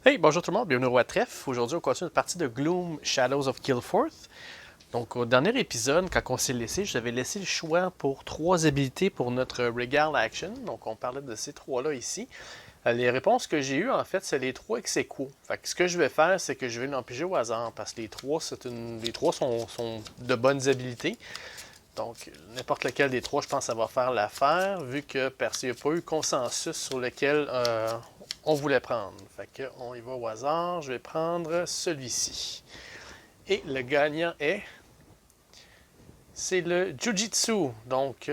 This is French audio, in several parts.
Hey, bonjour tout le monde, bienvenue au Roi Trèfle. Aujourd'hui, on continue notre partie de Gloom Shadows of Gilforth. Donc, au dernier épisode, quand on s'est laissé, j'avais laissé le choix pour 3 habilités pour notre Regal Action. Donc, on parlait de ces 3-là ici. Les réponses que j'ai eues, en fait, c'est les 3 ex aequo. Fait que ce que je vais faire, c'est que je vais en piger au hasard, parce que les 3 sont de bonnes habilités. Donc, n'importe lequel des 3, je pense, ça va faire l'affaire, vu que il n'y a pas eu consensus sur lequel on voulait prendre. Fait que on y va au hasard. Je vais prendre celui-ci. Et le gagnant c'est le Jiu-Jitsu. Donc,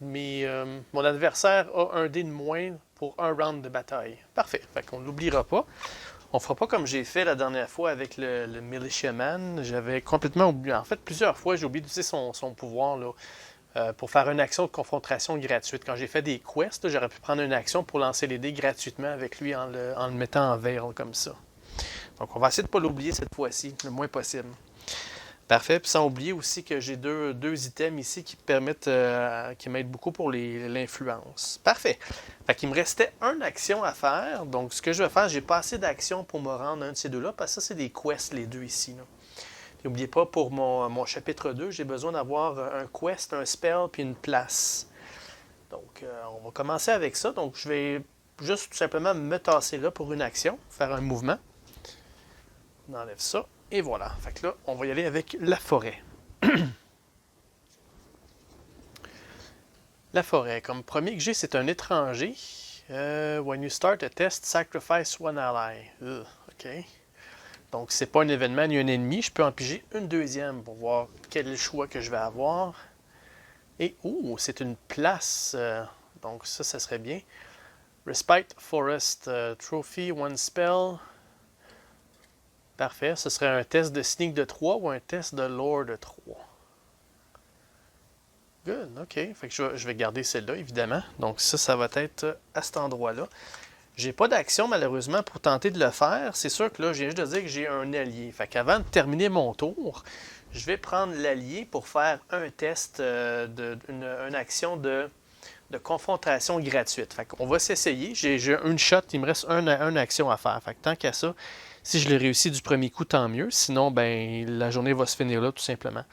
mon adversaire a un dé de moins pour un round de bataille. Parfait. Fait qu'on ne l'oubliera pas. On fera pas comme j'ai fait la dernière fois avec le Militiaman. J'avais complètement oublié. En fait, plusieurs fois, j'ai oublié d'utiliser son pouvoir là, pour faire une action de confrontation gratuite. Quand j'ai fait des quests, là, j'aurais pu prendre une action pour lancer les dés gratuitement avec lui en le mettant en veil comme ça. Donc, on va essayer de ne pas l'oublier cette fois-ci, le moins possible. Parfait. Puis sans oublier aussi que j'ai deux items ici qui permettent, qui m'aident beaucoup pour l'influence. Parfait. Fait qu'il me restait une action à faire. Donc, ce que je vais faire, j'ai pas assez d'actions pour me rendre à un de ces deux-là, parce que ça, c'est des quests, les deux ici. Là. N'oubliez pas, pour mon chapitre 2, j'ai besoin d'avoir un quest, un spell, puis une place. Donc, on va commencer avec ça. Donc, je vais juste tout simplement me tasser là pour une action, faire un mouvement. On enlève ça. Et voilà. Fait que là, on va y aller avec la forêt. La forêt. Comme premier que j'ai, c'est un étranger. When you start a test, sacrifice one ally. OK. Donc, c'est pas un événement ni un ennemi. Je peux en piger une deuxième pour voir quel est le choix que je vais avoir. Et, c'est une place. Donc, ça serait bien. Respite Forest Trophy, one spell. Parfait. Ce serait un test de sneak de 3 ou un test de lore de 3. Good, OK. Fait que je vais garder celle-là, évidemment. Donc ça va être à cet endroit-là. J'ai pas d'action, malheureusement, pour tenter de le faire. C'est sûr que là, je viens juste de dire que j'ai un allié. Fait qu'avant de terminer mon tour, je vais prendre l'allié pour faire un test, une action de confrontation gratuite. Fait qu'on va s'essayer. J'ai une shot, il me reste une action à faire. Fait que tant qu'à ça, si je l'ai réussi du premier coup, tant mieux. Sinon, ben la journée va se finir là, tout simplement.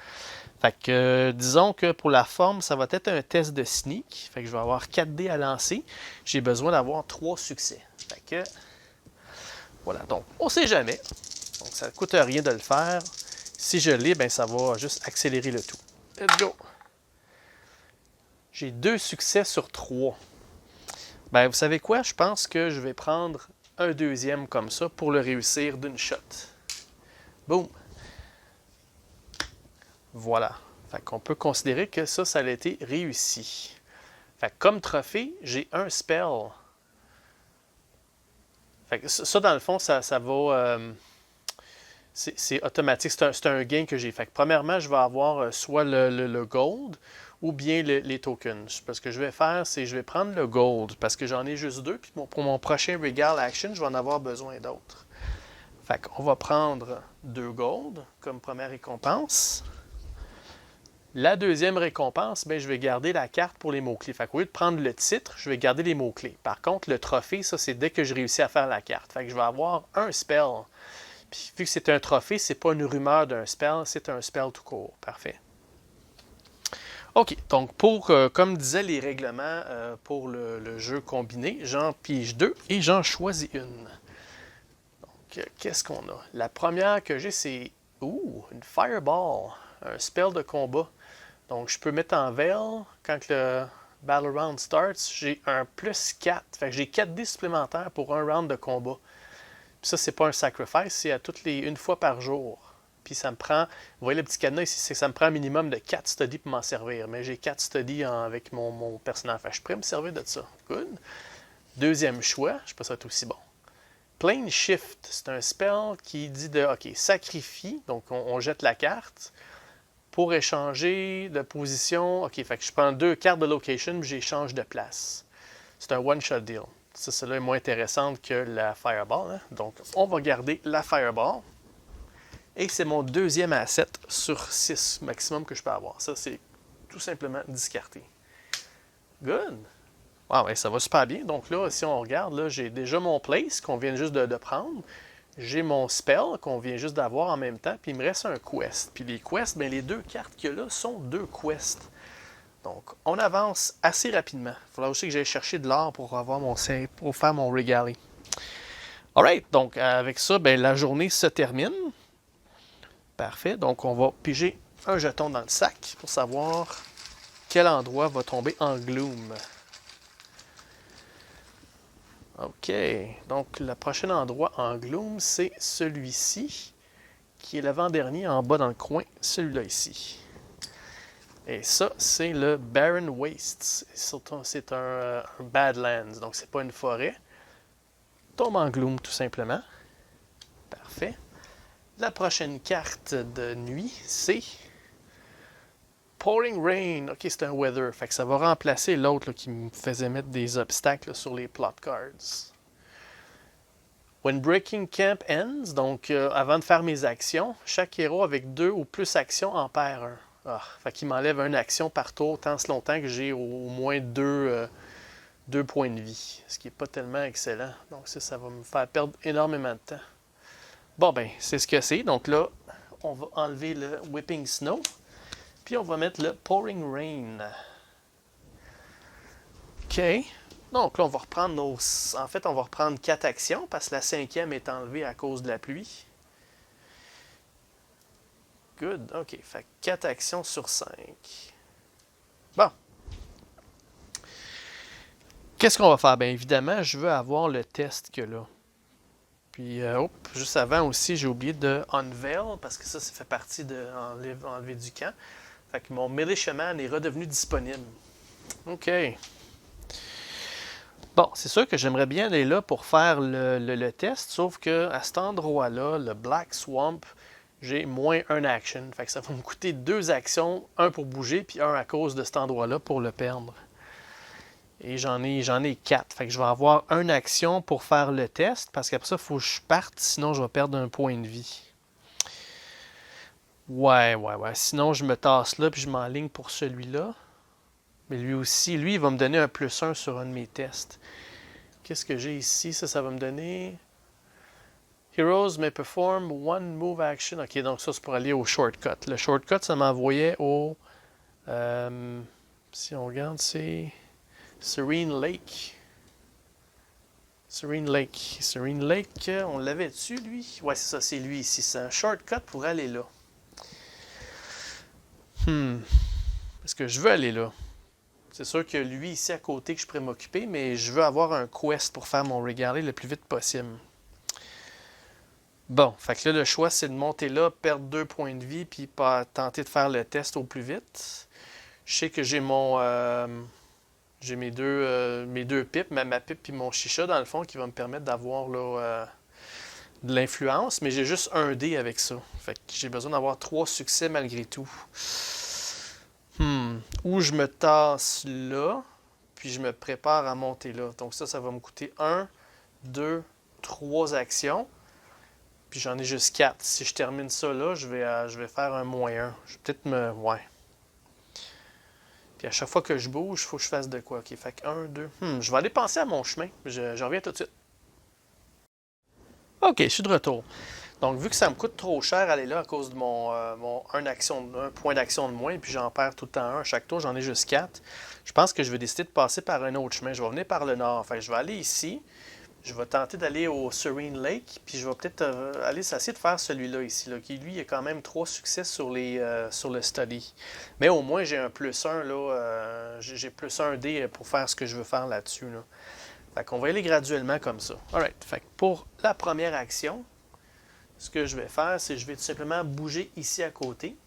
Fait que, disons que pour la forme, ça va être un test de sneak. Fait que je vais avoir 4 dés à lancer. J'ai besoin d'avoir 3 succès. Fait que, voilà. Donc, on sait jamais. Donc, ça ne coûte rien de le faire. Si je l'ai, ben ça va juste accélérer le tout. Let's go! J'ai 2 succès sur 3. Ben, vous savez quoi? Je pense que je vais prendre un deuxième comme ça pour le réussir d'une shot. Boum! Voilà. Fait qu'on peut considérer que ça a été réussi. Fait que comme trophée, j'ai un spell. Fait que ça, dans le fond, ça va... c'est automatique. C'est un gain que j'ai. Fait que premièrement, je vais avoir soit le gold ou bien les tokens. Parce que je vais faire, c'est je vais prendre le gold parce que j'en ai juste 2. Puis pour mon prochain Regal Action, je vais en avoir besoin d'autres. Fait qu'on va prendre 2 gold comme première récompense. La deuxième récompense, ben, je vais garder la carte pour les mots-clés. Fait qu'au lieu de prendre le titre, je vais garder les mots-clés. Par contre, le trophée, ça, c'est dès que je réussis à faire la carte. Fait que je vais avoir un spell. Puis vu que c'est un trophée, c'est pas une rumeur d'un spell, c'est un spell tout court. Parfait. OK, donc comme disaient les règlements pour le jeu combiné, j'en pige 2 et j'en choisis une. Donc, qu'est-ce qu'on a? La première que j'ai, c'est une Fireball, un spell de combat. Donc, je peux mettre en veil, quand le Battle Round starts, j'ai un plus 4. Fait que j'ai 4 dés supplémentaires pour un round de combat. Puis ça, c'est pas un sacrifice, c'est une fois par jour. Puis ça me prend, vous voyez le petit cadenas ici, c'est que ça me prend un minimum de 4 studies pour m'en servir. Mais j'ai 4 studies avec mon personnage. Fait que je pourrais me servir de ça. Good. Deuxième choix, je sais pas si ça va être aussi bon. Plane Shift, c'est un spell qui dit OK, sacrifie, donc on jette la carte. Pour échanger de position, OK, fait que je prends 2 cartes de location et j'échange de place. C'est un one-shot deal. Ça, celle-là est moins intéressante que la Fireball. Hein? Donc, on va garder la Fireball. Et c'est mon deuxième asset sur 6 maximum que je peux avoir. Ça, c'est tout simplement discarté. Good. Ah ouais, ça va super bien. Donc là, si on regarde, là, j'ai déjà mon place qu'on vient juste de prendre. J'ai mon spell qu'on vient juste d'avoir en même temps. Puis il me reste un quest. Puis les quests, bien, les deux cartes qu'il y a là sont deux quests. Donc, on avance assez rapidement. Il faudra aussi que j'aille chercher de l'or pour pour faire mon regalie. Alright, donc avec ça, ben, la journée se termine. Parfait. Donc, on va piger un jeton dans le sac pour savoir quel endroit va tomber en gloom. OK. Donc, le prochain endroit en gloom, c'est celui-ci, qui est l'avant-dernier en bas dans le coin, celui-là ici. Et ça, c'est le Barren Wastes. C'est un Badlands, donc c'est pas une forêt. Tombe en gloom, tout simplement. Parfait. La prochaine carte de nuit, c'est Pouring Rain. OK, c'est un weather. Fait que ça va remplacer l'autre qui me faisait mettre des obstacles là, sur les plot cards. When breaking camp ends, donc avant de faire mes actions, chaque héros avec 2 ou plus actions en perd un. Ah, fait qu'il m'enlève une action par tour tant ce longtemps que j'ai au moins 2 points de vie. Ce qui n'est pas tellement excellent. Donc ça va me faire perdre énormément de temps. Bon ben, c'est ce que c'est. Donc là, on va enlever le Whipping Snow. Puis on va mettre le Pouring Rain. OK. Donc là, on va reprendre nos... En fait, on va reprendre 4 actions parce que la 5e est enlevée à cause de la pluie. Good. OK. Fait 4 actions sur 5. Bon. Qu'est-ce qu'on va faire? Bien évidemment, je veux avoir le test que là. Puis, juste avant aussi, j'ai oublié de Unveil parce que ça fait partie de enlever du camp. Fait que mon Militiaman est redevenu disponible. OK. Bon, c'est sûr que j'aimerais bien aller là pour faire le test, sauf que à cet endroit-là, le Black Swamp, j'ai moins un action. Fait que ça va me coûter 2 actions, un pour bouger, puis un à cause de cet endroit-là pour le perdre. Et j'en ai 4. Fait que je vais avoir une action pour faire le test, parce qu'après ça, il faut que je parte, sinon je vais perdre un point de vie. Ouais. Sinon, je me tasse là, puis je m'enligne pour celui-là. Mais lui aussi, lui, il va me donner un +1 sur un de mes tests. Qu'est-ce que j'ai ici? Ça va me donner... Heroes may perform one move action. OK, donc ça, c'est pour aller au shortcut. Le shortcut, ça m'envoyait au... si on regarde, c'est... Serene Lake. Serene Lake, on l'avait dessus, lui? Ouais, c'est ça, c'est lui ici. C'est un shortcut pour aller là. Est-ce que je veux aller là? C'est sûr que lui, ici à côté, que je pourrais m'occuper, mais je veux avoir un quest pour faire mon regalie le plus vite possible. Bon, fait que là, le choix, c'est de monter là, perdre 2 points de vie, puis tenter de faire le test au plus vite. Je sais que j'ai j'ai mes deux pipes, ma pipe et mon chicha, dans le fond, qui va me permettre d'avoir là, de l'influence, mais j'ai juste un dé avec ça. Fait que j'ai besoin d'avoir 3 succès malgré tout. Ou je me tasse là, puis je me prépare à monter là. Donc ça va me coûter 1, 2, 3 actions. Puis j'en ai juste 4. Si je termine ça là, je vais faire un -1. Je vais peut-être me... Ouais. Puis à chaque fois que je bouge, il faut que je fasse de quoi. OK, fait que 1, 2... je vais aller penser à mon chemin. Je reviens tout de suite. OK, je suis de retour. Donc, vu que ça me coûte trop cher aller là à cause de mon un point d'action de moins, puis j'en perds tout le temps un à chaque tour, j'en ai juste 4, je pense que je vais décider de passer par un autre chemin. Je vais venir par le nord. Enfin, je vais aller ici. Je vais tenter d'aller au Serene Lake, puis je vais peut-être aller essayer de faire celui-là ici, là, qui lui a quand même 3 succès sur le study. Mais au moins j'ai un +1 là, j'ai +1 dé pour faire ce que je veux faire là-dessus. Là. Fait qu'on va y aller graduellement comme ça. Alright, fait que pour la première action, ce que je vais faire, c'est que je vais tout simplement bouger ici à côté.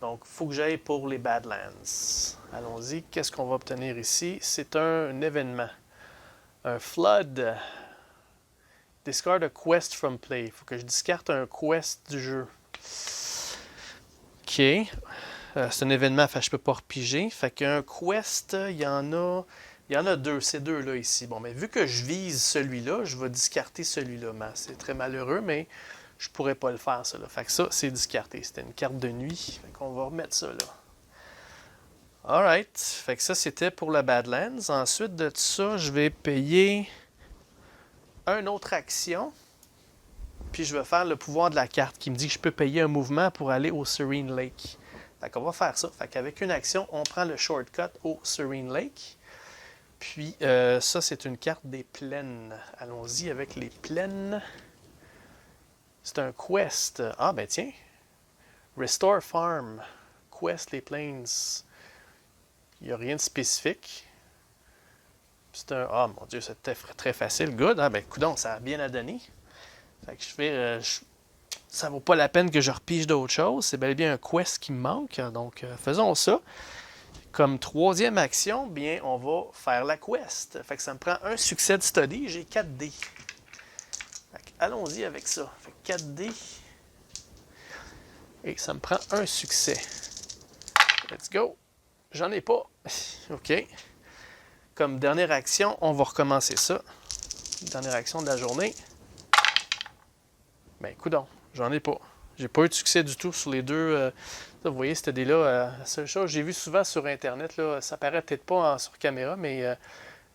Donc, il faut que j'aille pour les Badlands. Allons-y, qu'est-ce qu'on va obtenir ici? C'est un événement. Un flood. Discard a quest from play. Il faut que je discarte un quest du jeu. OK. C'est un événement, fait que je peux pas repiger. Fait qu'un quest, il y en a 2. Ces 2-là ici. Bon, mais vu que je vise celui-là, je vais discarter celui-là. C'est très malheureux, mais je pourrais pas le faire, ça. Là. Fait que ça, c'est discarté. C'était une carte de nuit. Fait qu'on va remettre ça là. Alright. Fait que ça, c'était pour la Badlands. Ensuite de ça, je vais payer une autre action. Puis je vais faire le pouvoir de la carte qui me dit que je peux payer un mouvement pour aller au Serene Lake. Fait qu'on va faire ça. Fait qu'avec une action, on prend le shortcut au Serene Lake. Puis ça, c'est une carte des plaines. Allons-y avec les plaines. C'est un quest. Ah ben tiens. Restore Farm. Quest les plains. Il n'y a rien de spécifique. C'est un... Ah mon Dieu, c'était très facile. Good. Ah ben coudonc, ça a bien à donner. Fait que je fais... ça vaut pas la peine que je repige d'autres choses. C'est bel et bien un quest qui me manque. Donc faisons ça. Comme troisième action, bien, on va faire la quest. Fait que ça me prend un succès de study. J'ai 4 dés. Allons-y avec ça. Fait que 4 dés. Et ça me prend un succès. Let's go. J'en ai pas. OK. Comme dernière action, on va recommencer ça. Dernière action de la journée. Ben, coudonc, j'en ai pas. J'ai pas eu de succès du tout sur les deux. Là, vous voyez, c'était des là. La seule chose, j'ai vu souvent sur Internet, là, ça paraît peut-être pas sur caméra, mais il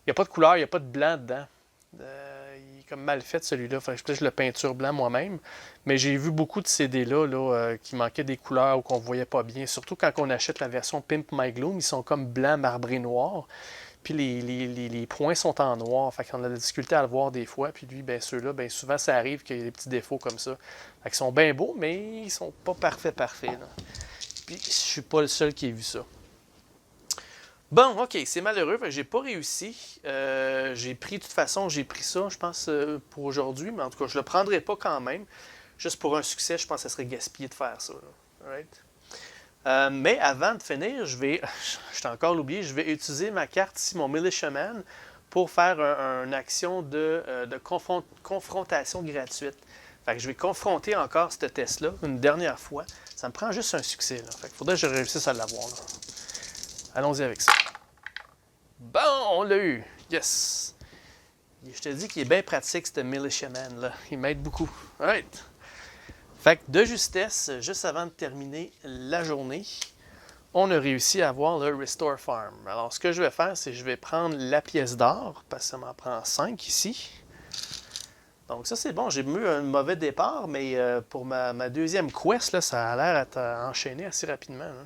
n'y a pas de couleur, il n'y a pas de blanc dedans. Il est comme mal fait celui-là. Fait que je le peinture blanc moi-même. Mais j'ai vu beaucoup de CD-là là, qui manquaient des couleurs ou qu'on ne voyait pas bien. Surtout quand on achète la version Pimp My Gloom, ils sont comme blanc, marbré, noir. Puis les points sont en noir. Fait qu'on a de la difficulté à le voir des fois. Puis lui, bien ceux-là, bien souvent, ça arrive qu'il y ait des petits défauts comme ça. Fait qu'ils sont bien beaux, mais ils sont pas parfaits. Là. Puis je suis pas le seul qui ait vu ça. Bon, ok, c'est malheureux, j'ai pas réussi. J'ai pris, de toute façon, j'ai pris ça, je pense, pour aujourd'hui, mais en tout cas, je le prendrai pas quand même. Juste pour un succès, je pense que ça serait gaspillé de faire ça. Right? Mais avant de finir, je t'ai encore oublié, je vais utiliser ma carte ici, mon Militiaman, pour faire une action de confrontation gratuite. Fait que je vais confronter encore ce test-là une dernière fois. Ça me prend juste un succès. Là. Fait qu'il faudrait que je réussisse à l'avoir. Là. Allons-y avec ça. Bon, on l'a eu. Yes. Je te dis qu'il est bien pratique, ce Militiaman, là. Il m'aide beaucoup. Alright. Fait que de justesse, juste avant de terminer la journée, on a réussi à avoir le Restore Farm. Alors, ce que je vais faire, c'est que je vais prendre la pièce d'or, parce que ça m'en prend 5 ici. Donc ça, c'est bon. J'ai eu un mauvais départ, mais pour ma deuxième quest, là, ça a l'air d'être enchaîné assez rapidement. Là.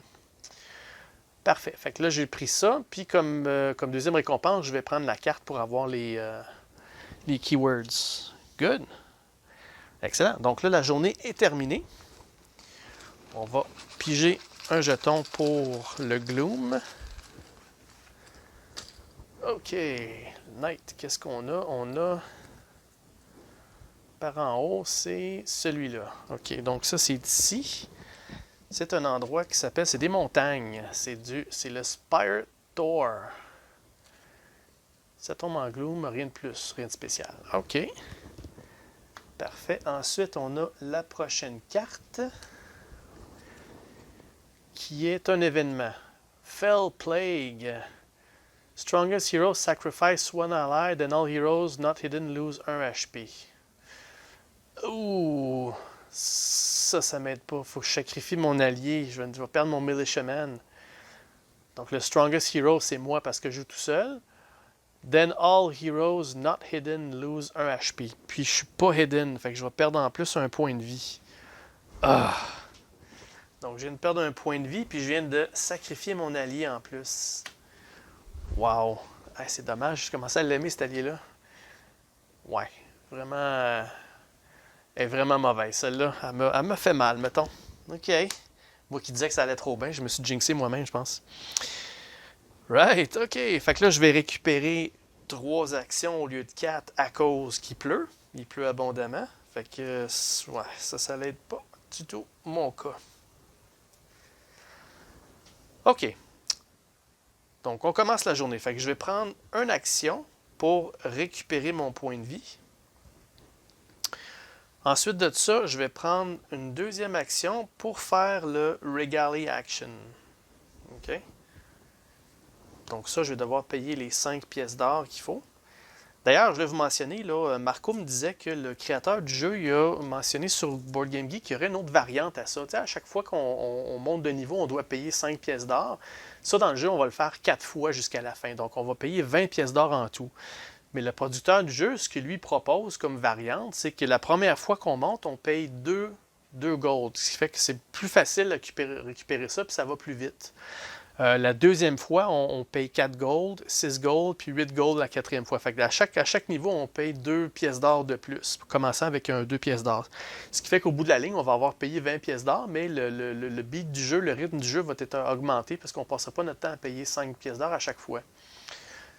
Parfait. Fait que là, j'ai pris ça. Puis comme deuxième récompense, je vais prendre la carte pour avoir les keywords. Good. Excellent. Donc là, la journée est terminée. On va piger un jeton pour le Gloom. OK. Night. Qu'est-ce qu'on a? On a... Par en haut, c'est celui-là. OK. Donc ça, c'est ici. C'est un endroit qui s'appelle, c'est des montagnes. C'est le Spire Door. Ça tombe en gloom, rien de plus, rien de spécial. OK. Parfait. Ensuite, on a la prochaine carte qui est un événement. Fell Plague. Strongest hero sacrifice one ally, then all heroes not hidden lose 1 HP. Ouh! Ça m'aide pas. Faut que je sacrifie mon allié. Je vais perdre mon Militiaman. Donc le Strongest Hero, c'est moi parce que je joue tout seul. Then all heroes not hidden lose 1 HP. Puis je suis pas hidden, fait que je vais perdre en plus un point de vie. Ah! Donc je viens de perdre un point de vie, puis je viens de sacrifier mon allié en plus. Wow! Ah, c'est dommage, je commençais à l'aimer cet allié-là. Ouais, vraiment... Elle est vraiment mauvaise, celle-là. Elle m'a fait mal, mettons. OK. Moi qui disais que ça allait trop bien, je me suis jinxé moi-même, je pense. Right, OK. Fait que là, je vais récupérer 3 actions au lieu de 4 à cause qu'il pleut. Il pleut abondamment. Fait que, ouais, ça l'aide pas du tout mon cas. OK. Donc, on commence la journée. Fait que je vais prendre une action pour récupérer mon point de vie. Ensuite de ça, je vais prendre une deuxième action pour faire le Regalia Action. OK? Donc ça, je vais devoir payer les 5 pièces d'or qu'il faut. D'ailleurs, je vais vous mentionner, là, Marco me disait que le créateur du jeu il a mentionné sur Board Game Geek qu'il y aurait une autre variante à ça. Tu sais, à chaque fois qu'on monte de niveau, on doit payer 5 pièces d'or. Ça, dans le jeu, on va le faire 4 fois jusqu'à la fin. Donc, on va payer 20 pièces d'or en tout. Mais le producteur du jeu, ce qu'il lui propose comme variante, c'est que la première fois qu'on monte, on paye 2 gold. Ce qui fait que c'est plus facile de récupérer ça, puis ça va plus vite. La deuxième fois, on paye 4 gold, 6 gold, puis 8 gold la quatrième fois. Fait que à chaque niveau, on paye 2 pièces d'or de plus, commençant avec 2 pièces d'or. Ce qui fait qu'au bout de la ligne, on va avoir payé 20 pièces d'or, mais le beat du jeu, le rythme du jeu va être augmenté parce qu'on ne passera pas notre temps à payer 5 pièces d'or à chaque fois.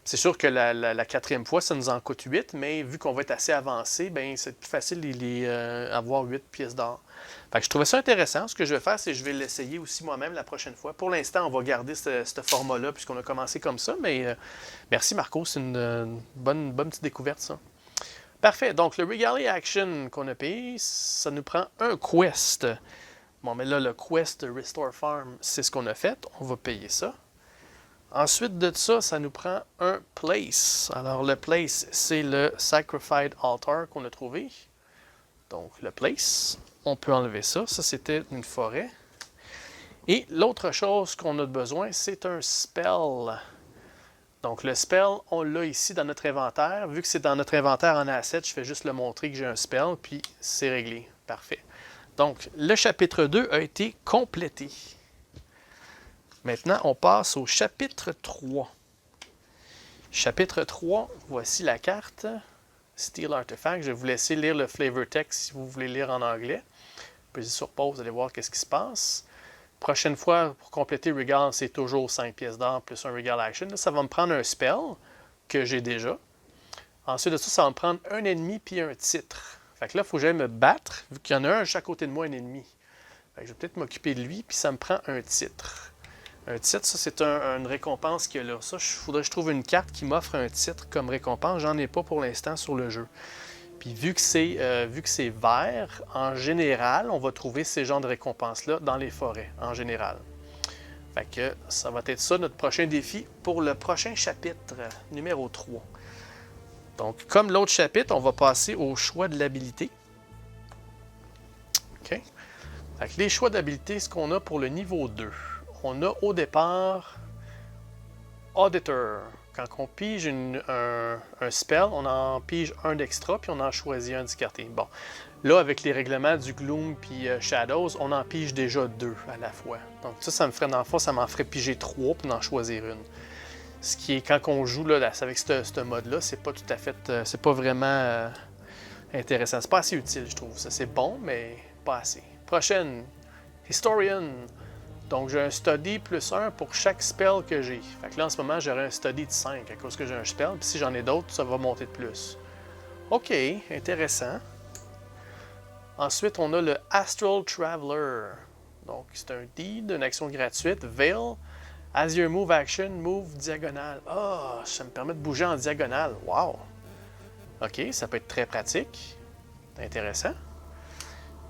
C'est sûr que la quatrième fois, ça nous en coûte 8, mais vu qu'on va être assez avancé, ben, c'est plus facile d'avoir 8 pièces d'or. Fait que je trouvais ça intéressant. Ce que je vais faire, c'est que je vais l'essayer aussi moi-même la prochaine fois. Pour l'instant, on va garder ce format-là puisqu'on a commencé comme ça, mais merci Marco, c'est une bonne petite découverte ça. Parfait, donc le Regalia Action qu'on a payé, ça nous prend un quest. Bon, mais là, le quest Restore Farm, c'est ce qu'on a fait. On va payer ça. Ensuite de ça, ça nous prend un place. Alors, le place, c'est le Sacrified Altar qu'on a trouvé. Donc, le place, on peut enlever ça. Ça, c'était une forêt. Et l'autre chose qu'on a besoin, c'est un spell. Donc, le spell, on l'a ici dans notre inventaire. Vu que c'est dans notre inventaire en asset, je fais juste le montrer que j'ai un spell, puis c'est réglé. Parfait. Donc, le chapitre 2 a été complété. Maintenant, on passe au chapitre 3. Chapitre 3, voici la carte. Steel Artifact. Je vais vous laisser lire le flavor text si vous voulez lire en anglais. Posez sur pause, vous allez voir qu'est-ce qui se passe. Prochaine fois, pour compléter Regal, c'est toujours 5 pièces d'or plus un Regal Action. Là, ça va me prendre un spell que j'ai déjà. Ensuite de ça, ça va me prendre un ennemi puis un titre. Fait que là, il faut que j'aille me battre, vu qu'il y en a un à chaque côté de moi, un ennemi. Fait que je vais peut-être m'occuper de lui, puis ça me prend un titre. Un titre, ça, c'est une récompense qu'il y a là. Ça, il faudrait que je trouve une carte qui m'offre un titre comme récompense. J'en ai pas pour l'instant sur le jeu. Puis vu que c'est vert, en général, on va trouver ces genres de récompenses-là dans les forêts, en général. Fait que ça va être ça notre prochain défi pour le prochain chapitre, numéro 3. Donc, comme l'autre chapitre, on va passer au choix de l'habilité. OK. Fait que les choix d'habilité, ce qu'on a pour le niveau 2. On a au départ Auditor. Quand on pige un spell, on en pige un d'extra, puis on en choisit un discarté. Bon, là, avec les règlements du Gloom puis Shadows, on en pige déjà 2 à la fois. Donc ça me ferait, dans le fond, ça m'en ferait piger 3 puis en choisir une. Ce qui est, quand on joue là, avec ce mode-là, c'est pas tout à fait, c'est pas vraiment intéressant. C'est pas assez utile, je trouve. Ça, c'est bon, mais pas assez. Prochaine, Historian. Donc, j'ai un study plus 1 pour chaque spell que j'ai. Fait que là, en ce moment, j'aurais un study de 5 à cause que j'ai un spell. Puis si j'en ai d'autres, ça va monter de plus. OK, intéressant. Ensuite, on a le Astral Traveler. Donc, c'est un deed, une action gratuite. Veil. As your move action, move diagonale. Ah, ça me permet de bouger en diagonale. Wow! OK, ça peut être très pratique. Intéressant.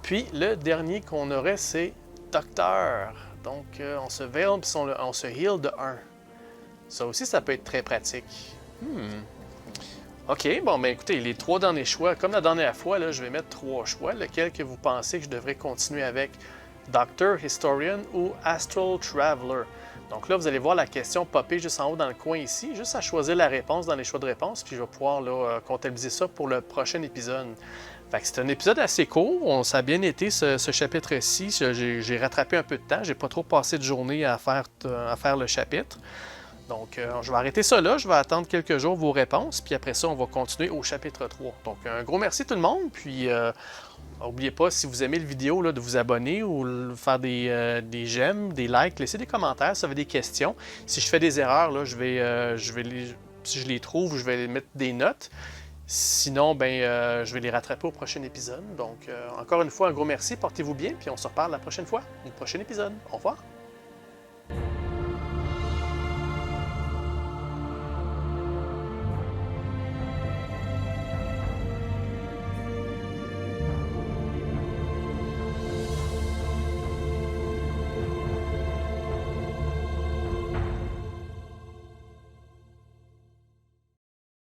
Puis, le dernier qu'on aurait, c'est Docteur. Donc, on se veil puis on se heal de 1. Ça aussi, ça peut être très pratique. OK, bon, ben écoutez, les 3 derniers choix, comme la dernière fois, là, je vais mettre 3 choix. Lequel que vous pensez que je devrais continuer avec? Doctor, Historian ou Astral Traveler? Donc là, vous allez voir la question popper juste en haut dans le coin ici. Juste à choisir la réponse dans les choix de réponse, puis je vais pouvoir là, comptabiliser ça pour le prochain épisode. Fait que c'est un épisode assez court. Ça a bien été ce chapitre-ci. J'ai rattrapé un peu de temps. J'ai pas trop passé de journée à faire le chapitre. Donc, je vais arrêter ça là. Je vais attendre quelques jours vos réponses. Puis après ça, on va continuer au chapitre 3. Donc, un gros merci tout le monde. Puis, n'oubliez pas, si vous aimez la vidéo, là, de vous abonner ou faire des j'aime, des likes. Laissez des commentaires si vous avez des questions. Si je fais des erreurs, là, si je les trouve, je vais mettre des notes. Sinon, je vais les rattraper au prochain épisode. Donc, encore une fois, un gros merci. Portez-vous bien. Puis on se reparle la prochaine fois, au prochain épisode. Au revoir.